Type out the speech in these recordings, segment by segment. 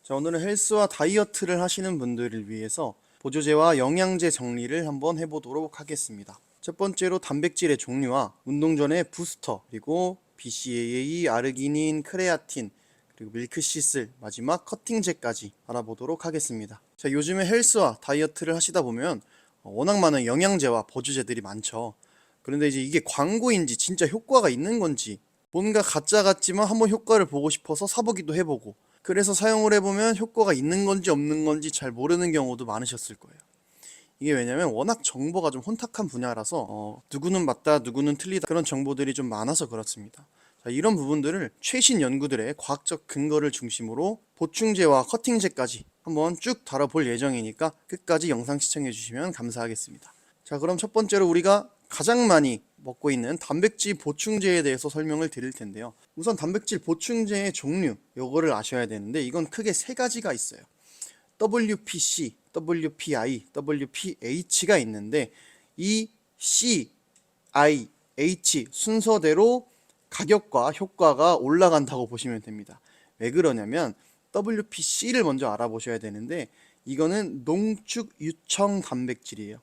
자, 오늘은 헬스와 다이어트를 하시는 분들을 위해서 보조제와 영양제 정리를 한번 해보도록 하겠습니다. 첫 번째로 단백질의 종류와 운동 전에 부스터, 그리고 BCAA, 아르기닌, 크레아틴, 그리고 밀크시슬, 마지막 커팅제까지 알아보도록 하겠습니다. 자, 요즘에 헬스와 다이어트를 하시다 보면 워낙 많은 영양제와 보조제들이 많죠. 그런데 이제 이게 광고인지 진짜 효과가 있는 건지, 뭔가 가짜 같지만 한번 효과를 보고 싶어서 사보기도 해보고, 그래서 사용을 해보면 효과가 있는 건지 없는 건지 잘 모르는 경우도 많으셨을 거예요. 이게 왜냐면 워낙 정보가 좀 혼탁한 분야라서 누구는 맞다 누구는 틀리다 그런 정보들이 좀 많아서 그렇습니다. 자, 이런 부분들을 최신 연구들의 과학적 근거를 중심으로 보충제와 커팅제까지 한번 쭉 다뤄볼 예정이니까 끝까지 영상 시청해 주시면 감사하겠습니다. 자, 그럼 첫 번째로 우리가 가장 많이 먹고 있는 단백질 보충제에 대해서 설명을 드릴 텐데요. 우선 단백질 보충제의 종류, 요거를 아셔야 되는데 이건 크게 세 가지가 있어요. WPC, WPI, WPH가 있는데 이 C, I, H 순서대로 가격과 효과가 올라간다고 보시면 됩니다. 왜 그러냐면 WPC를 먼저 알아보셔야 되는데 이거는 농축 유청 단백질이에요.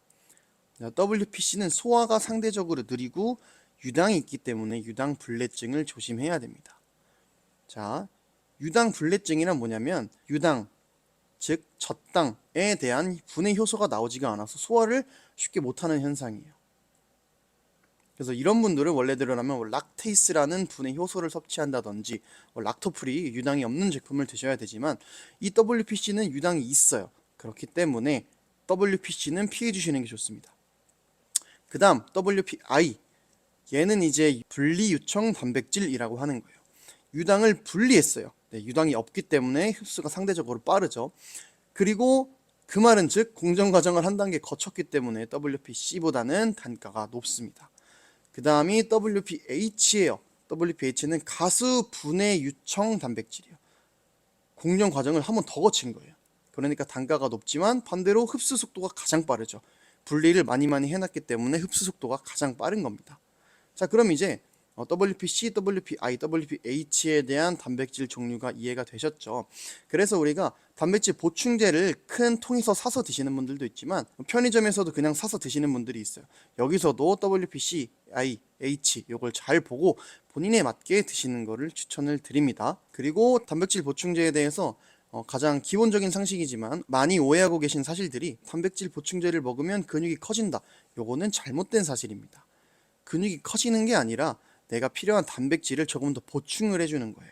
WPC는 소화가 상대적으로 느리고 유당이 있기 때문에 유당 불내증을 조심해야 됩니다. 자, 유당 불내증이란 뭐냐면 유당, 즉 젖당에 대한 분해 효소가 나오지가 않아서 소화를 쉽게 못하는 현상이에요. 그래서 이런 분들은 원래대로라면 락테이스라는 분해 효소를 섭취한다든지 락토프리 유당이 없는 제품을 드셔야 되지만 이 WPC는 유당이 있어요. 그렇기 때문에 WPC는 피해 주시는 게 좋습니다. 그 다음 WPI, 얘는 이제 분리유청 단백질이라고 하는 거예요. 유당을 분리했어요. 네, 유당이 없기 때문에 흡수가 상대적으로 빠르죠. 그리고 그 말은 즉 공정 과정을 한 단계 거쳤기 때문에 WPC보다는 단가가 높습니다. 그 다음이 WPH예요. WPH는 가수 분해 유청 단백질이에요. 공정 과정을 한 번 더 거친 거예요. 그러니까 단가가 높지만 반대로 흡수 속도가 가장 빠르죠. 분리를 많이 해놨기 때문에 흡수 속도가 가장 빠른 겁니다. 자, 그럼 이제 WPC, WPI, WPH에 대한 단백질 종류가 이해가 되셨죠? 그래서 우리가 단백질 보충제를 큰 통에서 사서 드시는 분들도 있지만 편의점에서도 그냥 사서 드시는 분들이 있어요. 여기서도 WPC, I, H 요걸 잘 보고 본인에 맞게 드시는 거를 추천을 드립니다. 그리고 단백질 보충제에 대해서 가장 기본적인 상식이지만 많이 오해하고 계신 사실들이 단백질 보충제를 먹으면 근육이 커진다. 요거는 잘못된 사실입니다. 근육이 커지는 게 아니라 내가 필요한 단백질을 조금 더 보충을 해주는 거예요.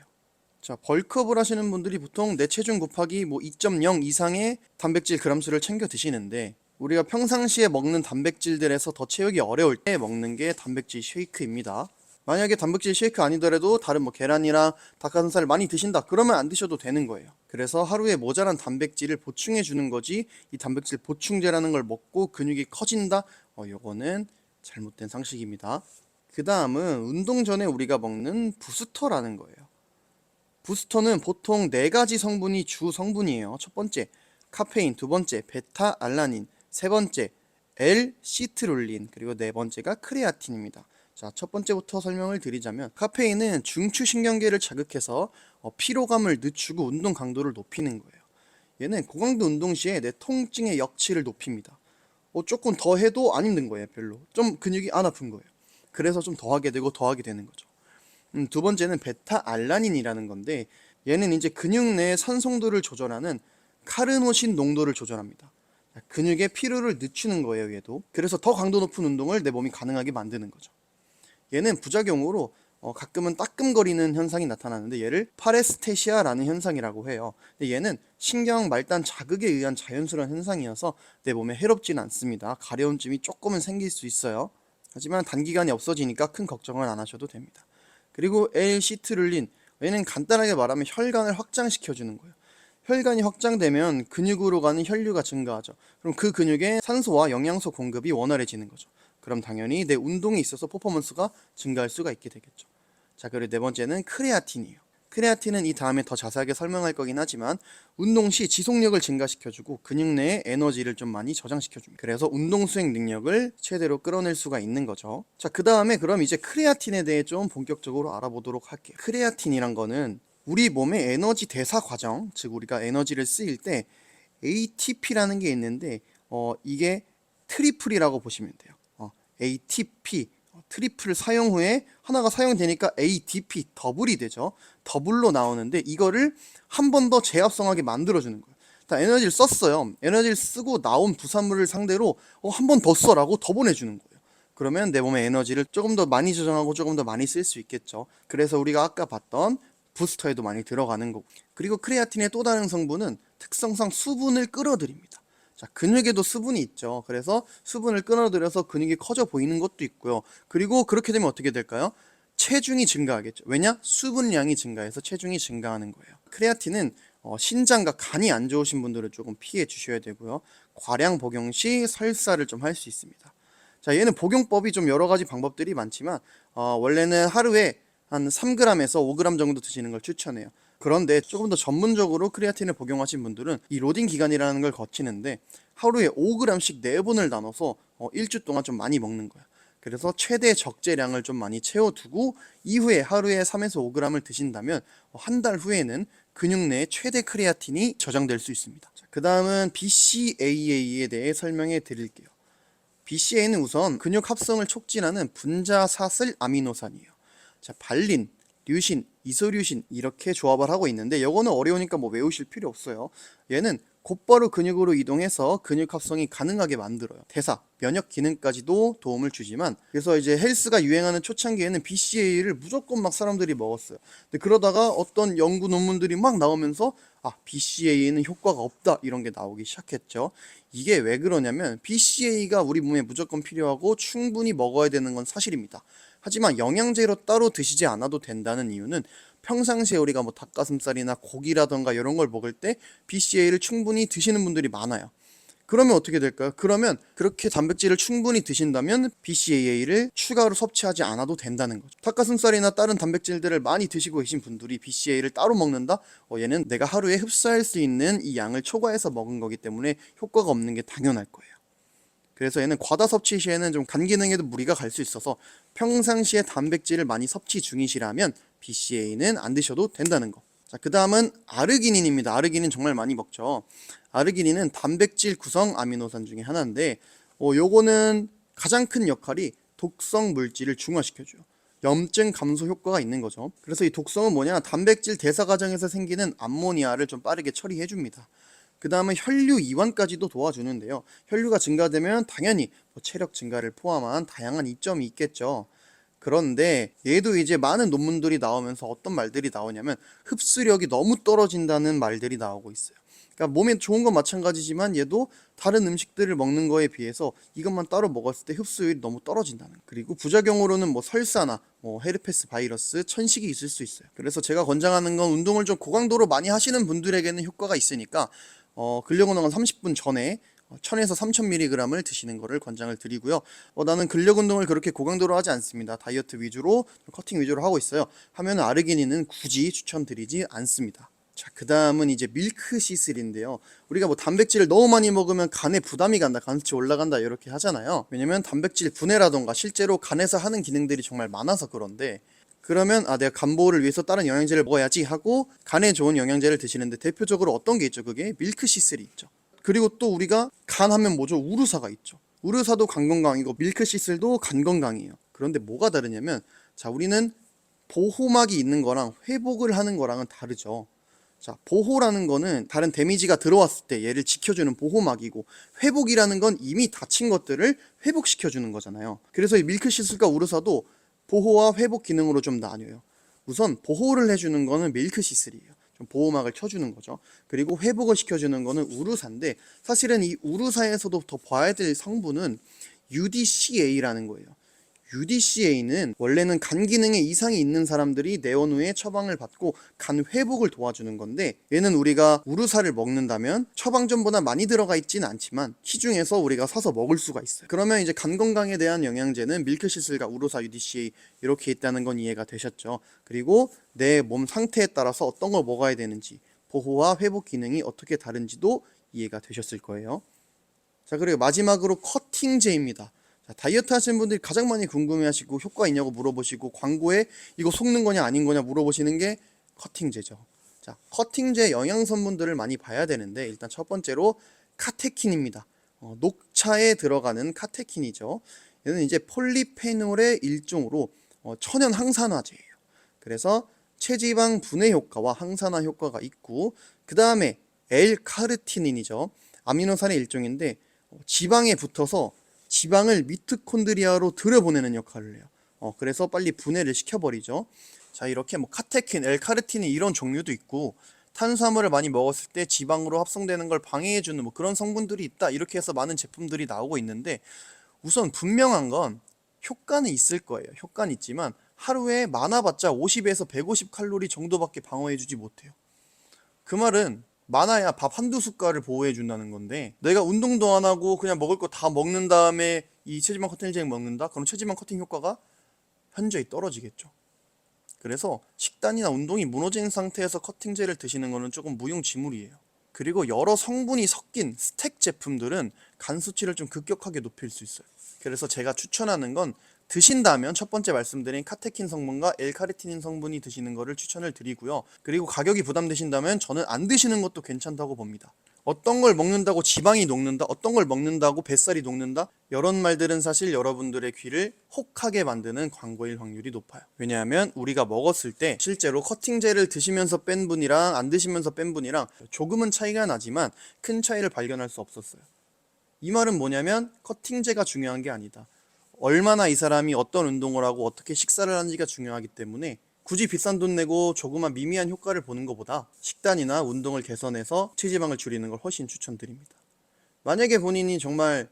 자, 벌크업을 하시는 분들이 보통 내 체중 곱하기 2.0 이상의 단백질 그램수를 챙겨 드시는데 우리가 평상시에 먹는 단백질들에서 더 채우기 어려울 때 먹는 게 단백질 쉐이크입니다. 만약에 단백질 쉐이크 아니더라도 다른 계란이랑 닭가슴살을 많이 드신다 그러면 안 드셔도 되는 거예요. 그래서 하루에 모자란 단백질을 보충해 주는 거지 이 단백질 보충제라는 걸 먹고 근육이 커진다? 요거는 잘못된 상식입니다. 그 다음은 운동 전에 우리가 먹는 부스터라는 거예요. 부스터는 보통 4가지 성분이 주 성분이에요. 첫 번째 카페인, 두 번째 베타 알라닌, 세 번째 L-시트룰린, 그리고 네 번째가 크레아틴입니다. 자, 첫 번째부터 설명을 드리자면 카페인은 중추신경계를 자극해서 피로감을 늦추고 운동 강도를 높이는 거예요. 얘는 고강도 운동 시에 내 통증의 역치를 높입니다. 조금 더 해도 안 힘든 거예요. 별로 좀 근육이 안 아픈 거예요. 그래서 좀 더 하게 되고 더 하게 되는 거죠. 두 번째는 베타 알라닌이라는 건데 얘는 이제 근육 내 산송도를 조절하는 카르노신 농도를 조절합니다. 근육의 피로를 늦추는 거예요. 얘도 그래서 더 강도 높은 운동을 내 몸이 가능하게 만드는 거죠. 얘는 부작용으로 가끔은 따끔거리는 현상이 나타나는데 얘를 파레스테시아라는 현상이라고 해요. 근데 얘는 신경 말단 자극에 의한 자연스러운 현상이어서 내 몸에 해롭지는 않습니다. 가려움증이 조금은 생길 수 있어요. 하지만 단기간에 없어지니까 큰 걱정을 안 하셔도 됩니다. 그리고 L-시트룰린, 얘는 간단하게 말하면 혈관을 확장시켜주는 거예요. 혈관이 확장되면 근육으로 가는 혈류가 증가하죠. 그럼 그 근육에 산소와 영양소 공급이 원활해지는 거죠. 그럼 당연히 내 운동에 있어서 퍼포먼스가 증가할 수가 있게 되겠죠. 자, 그리고 네 번째는 크레아틴이에요. 크레아틴은 이 다음에 더 자세하게 설명할 거긴 하지만 운동 시 지속력을 증가시켜주고 근육 내에 에너지를 좀 많이 저장시켜줍니다. 그래서 운동 수행 능력을 최대로 끌어낼 수가 있는 거죠. 자, 그 다음에 그럼 이제 크레아틴에 대해 좀 본격적으로 알아보도록 할게요. 크레아틴이란 거는 우리 몸의 에너지 대사 과정, 즉 우리가 에너지를 쓰일 때 ATP라는 게 있는데 이게 트리플이라고 보시면 돼요. ATP 트리플 사용 후에 하나가 사용되니까 ADP 더블이 되죠. 더블로 나오는데 이거를 한 번 더 재합성하게 만들어주는 거예요. 다 에너지를 썼어요. 에너지를 쓰고 나온 부산물을 상대로 한 번 더 써라고 더 보내주는 거예요. 그러면 내 몸의 에너지를 조금 더 많이 저장하고 조금 더 많이 쓸 수 있겠죠. 그래서 우리가 아까 봤던 부스터에도 많이 들어가는 거고. 그리고 크레아틴의 또 다른 성분은 특성상 수분을 끌어들입니다. 자, 근육에도 수분이 있죠. 그래서 수분을 끌어들여서 근육이 커져 보이는 것도 있고요. 그리고 그렇게 되면 어떻게 될까요? 체중이 증가하겠죠. 왜냐? 수분량이 증가해서 체중이 증가하는 거예요. 크레아틴은 신장과 간이 안 좋으신 분들은 조금 피해 주셔야 되고요. 과량 복용 시 설사를 좀 할 수 있습니다. 자, 얘는 복용법이 좀 여러 가지 방법들이 많지만 원래는 하루에 한 3g에서 5g 정도 드시는 걸 추천해요. 그런데 조금 더 전문적으로 크레아틴을 복용하신 분들은 이 로딩 기간이라는 걸 거치는데 하루에 5g씩 4번을 나눠서 일주 동안 좀 많이 먹는 거야. 그래서 최대 적재량을 좀 많이 채워두고 이후에 하루에 3에서 5g을 드신다면 한 달 후에는 근육 내에 최대 크레아틴이 저장될 수 있습니다. 그 다음은 BCAA에 대해 설명해 드릴게요. BCAA는 우선 근육 합성을 촉진하는 분자사슬 아미노산이에요. 자, 발린, 류신, 이소류신 이렇게 조합을 하고 있는데 이거는 어려우니까 뭐 외우실 필요 없어요. 얘는 곧바로 근육으로 이동해서 근육 합성이 가능하게 만들어요. 대사, 면역 기능까지도 도움을 주지만 그래서 이제 헬스가 유행하는 초창기에는 BCAA를 무조건 막 사람들이 먹었어요. 근데 그러다가 어떤 연구 논문들이 막 나오면서 BCAA는 효과가 없다 이런 게 나오기 시작했죠. 이게 왜 그러냐면 BCAA가 우리 몸에 무조건 필요하고 충분히 먹어야 되는 건 사실입니다. 하지만 영양제로 따로 드시지 않아도 된다는 이유는 평상시에 우리가 뭐 닭가슴살이나 고기라던가 이런 걸 먹을 때 BCAA를 충분히 드시는 분들이 많아요. 그러면 어떻게 될까요? 그러면 그렇게 단백질을 충분히 드신다면 BCAA를 추가로 섭취하지 않아도 된다는 거죠. 닭가슴살이나 다른 단백질들을 많이 드시고 계신 분들이 BCAA를 따로 먹는다? 얘는 내가 하루에 흡수할 수 있는 이 양을 초과해서 먹은 거기 때문에 효과가 없는 게 당연할 거예요. 그래서 얘는 과다 섭취 시에는 좀 간 기능에도 무리가 갈 수 있어서 평상시에 단백질을 많이 섭취 중이시라면 BCAA는 안 드셔도 된다는 거. 자, 그 다음은 아르기닌입니다. 아르기닌 정말 많이 먹죠. 아르기닌은 단백질 구성 아미노산 중에 하나인데 요거는 가장 큰 역할이 독성 물질을 중화시켜줘요. 염증 감소 효과가 있는 거죠. 그래서 이 독성은 뭐냐? 단백질 대사 과정에서 생기는 암모니아를 좀 빠르게 처리해 줍니다. 그 다음은 혈류 이완까지도 도와주는데요. 혈류가 증가되면 당연히 체력 증가를 포함한 다양한 이점이 있겠죠. 그런데 얘도 이제 많은 논문들이 나오면서 어떤 말들이 나오냐면 흡수력이 너무 떨어진다는 말들이 나오고 있어요. 그러니까 몸에 좋은 건 마찬가지지만 얘도 다른 음식들을 먹는 거에 비해서 이것만 따로 먹었을 때 흡수율이 너무 떨어진다는 거. 그리고 부작용으로는 뭐 설사나 헤르페스 바이러스, 천식이 있을 수 있어요. 그래서 제가 권장하는 건 운동을 좀 고강도로 많이 하시는 분들에게는 효과가 있으니까 근력 운동은 30분 전에 1000에서 3000mg을 드시는 것을 권장을 드리고요. 나는 근력 운동을 그렇게 고강도로 하지 않습니다. 다이어트 위주로, 커팅 위주로 하고 있어요. 하면 아르기닌은 굳이 추천드리지 않습니다. 자, 그 다음은 이제 밀크시슬인데요. 우리가 뭐 단백질을 너무 많이 먹으면 간에 부담이 간다, 간수치 올라간다 이렇게 하잖아요. 왜냐면 단백질 분해라던가 실제로 간에서 하는 기능들이 정말 많아서 그런데 그러면 내가 간 보호를 위해서 다른 영양제를 먹어야지 하고 간에 좋은 영양제를 드시는데 대표적으로 어떤 게 있죠? 그게 밀크시슬이 있죠. 그리고 또 우리가 간 하면 뭐죠? 우르사가 있죠. 우르사도 간 건강이고 밀크시슬도 간 건강이에요. 그런데 뭐가 다르냐면 자, 우리는 보호막이 있는 거랑 회복을 하는 거랑은 다르죠. 자, 보호라는 거는 다른 데미지가 들어왔을 때 얘를 지켜주는 보호막이고 회복이라는 건 이미 다친 것들을 회복시켜주는 거잖아요. 그래서 이 밀크시슬과 우르사도 보호와 회복 기능으로 좀 나뉘어요. 우선 보호를 해주는 거는 밀크시슬이에요. 좀 보호막을 쳐주는 거죠. 그리고 회복을 시켜주는 거는 우르사인데 사실은 이 우르사에서도 더 봐야 될 성분은 UDCA라는 거예요. UDCA는 원래는 간 기능에 이상이 있는 사람들이 내원 후에 처방을 받고 간 회복을 도와주는 건데 얘는 우리가 우르사를 먹는다면 처방전보다 많이 들어가 있지는 않지만 시중에서 우리가 사서 먹을 수가 있어요. 그러면 이제 간 건강에 대한 영양제는 밀크시슬과 우르사, UDCA 이렇게 있다는 건 이해가 되셨죠. 그리고 내 몸 상태에 따라서 어떤 걸 먹어야 되는지 보호와 회복 기능이 어떻게 다른지도 이해가 되셨을 거예요. 자, 그리고 마지막으로 커팅제입니다. 다이어트 하시는 분들이 가장 많이 궁금해하시고 효과 있냐고 물어보시고 광고에 이거 속는 거냐 아닌 거냐 물어보시는 게 커팅제죠. 자, 커팅제 영양성분들을 많이 봐야 되는데 일단 첫 번째로 카테킨입니다. 녹차에 들어가는 카테킨이죠. 얘는 이제 폴리페놀의 일종으로 천연 항산화제예요. 그래서 체지방 분해 효과와 항산화 효과가 있고, 그 다음에 L카르티닌이죠. 아미노산의 일종인데 지방에 붙어서 지방을 미토콘드리아로 들여보내는 역할을 해요. 그래서 빨리 분해를 시켜버리죠. 자, 이렇게 뭐 카테킨, L카르티닌 이런 종류도 있고, 탄수화물을 많이 먹었을 때 지방으로 합성되는 걸 방해해주는 뭐 그런 성분들이 있다, 이렇게 해서 많은 제품들이 나오고 있는데, 우선 분명한 건 효과는 있을 거예요. 효과는 있지만 하루에 많아봤자 50에서 150 칼로리 정도밖에 방어해주지 못해요. 그 말은 많아야 밥 한두 숟갈을 보호해준다는 건데, 내가 운동도 안 하고 그냥 먹을 거 다 먹는 다음에 이 체지방 커팅제 먹는다? 그럼 체지방 커팅 효과가 현저히 떨어지겠죠. 그래서 식단이나 운동이 무너진 상태에서 커팅제를 드시는 거는 조금 무용지물이에요. 그리고 여러 성분이 섞인 스택 제품들은 간 수치를 좀 급격하게 높일 수 있어요. 그래서 제가 추천하는 건, 드신다면 첫 번째 말씀드린 카테킨 성분과 L카르티닌 성분이 드시는 거를 추천을 드리고요. 그리고 가격이 부담되신다면 저는 안 드시는 것도 괜찮다고 봅니다. 어떤 걸 먹는다고 지방이 녹는다, 어떤 걸 먹는다고 뱃살이 녹는다, 이런 말들은 사실 여러분들의 귀를 혹하게 만드는 광고일 확률이 높아요. 왜냐하면 우리가 먹었을 때 실제로 커팅제를 드시면서 뺀 분이랑 안 드시면서 뺀 분이랑 조금은 차이가 나지만 큰 차이를 발견할 수 없었어요. 이 말은 뭐냐면 커팅제가 중요한 게 아니다. 얼마나 이 사람이 어떤 운동을 하고 어떻게 식사를 하는지가 중요하기 때문에 굳이 비싼 돈 내고 조그만 미미한 효과를 보는 것보다 식단이나 운동을 개선해서 체지방을 줄이는 걸 훨씬 추천드립니다. 만약에 본인이 정말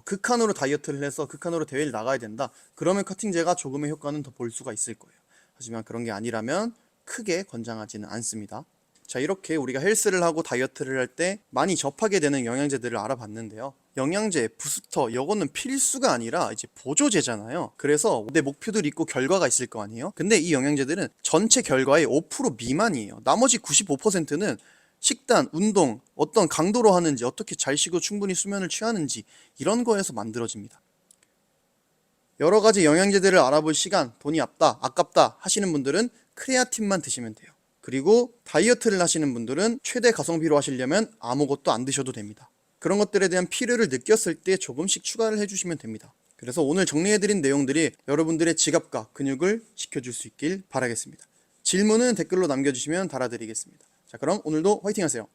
극한으로 다이어트를 해서 극한으로 대회를 나가야 된다, 그러면 커팅제가 조금의 효과는 더 볼 수가 있을 거예요. 하지만 그런 게 아니라면 크게 권장하지는 않습니다. 자, 이렇게 우리가 헬스를 하고 다이어트를 할 때 많이 접하게 되는 영양제들을 알아봤는데요. 영양제, 부스터, 이거는 필수가 아니라 이제 보조제잖아요. 그래서 내 목표들이 있고 결과가 있을 거 아니에요. 근데 이 영양제들은 전체 결과의 5% 미만이에요. 나머지 95%는 식단, 운동, 어떤 강도로 하는지, 어떻게 잘 쉬고 충분히 수면을 취하는지, 이런 거에서 만들어집니다. 여러 가지 영양제들을 알아볼 시간, 돈이 아깝다 하시는 분들은 크레아틴만 드시면 돼요. 그리고 다이어트를 하시는 분들은 최대 가성비로 하시려면 아무것도 안 드셔도 됩니다. 그런 것들에 대한 필요를 느꼈을 때 조금씩 추가를 해주시면 됩니다. 그래서 오늘 정리해드린 내용들이 여러분들의 지갑과 근육을 지켜줄 수 있길 바라겠습니다. 질문은 댓글로 남겨주시면 달아드리겠습니다. 자, 그럼 오늘도 화이팅 하세요.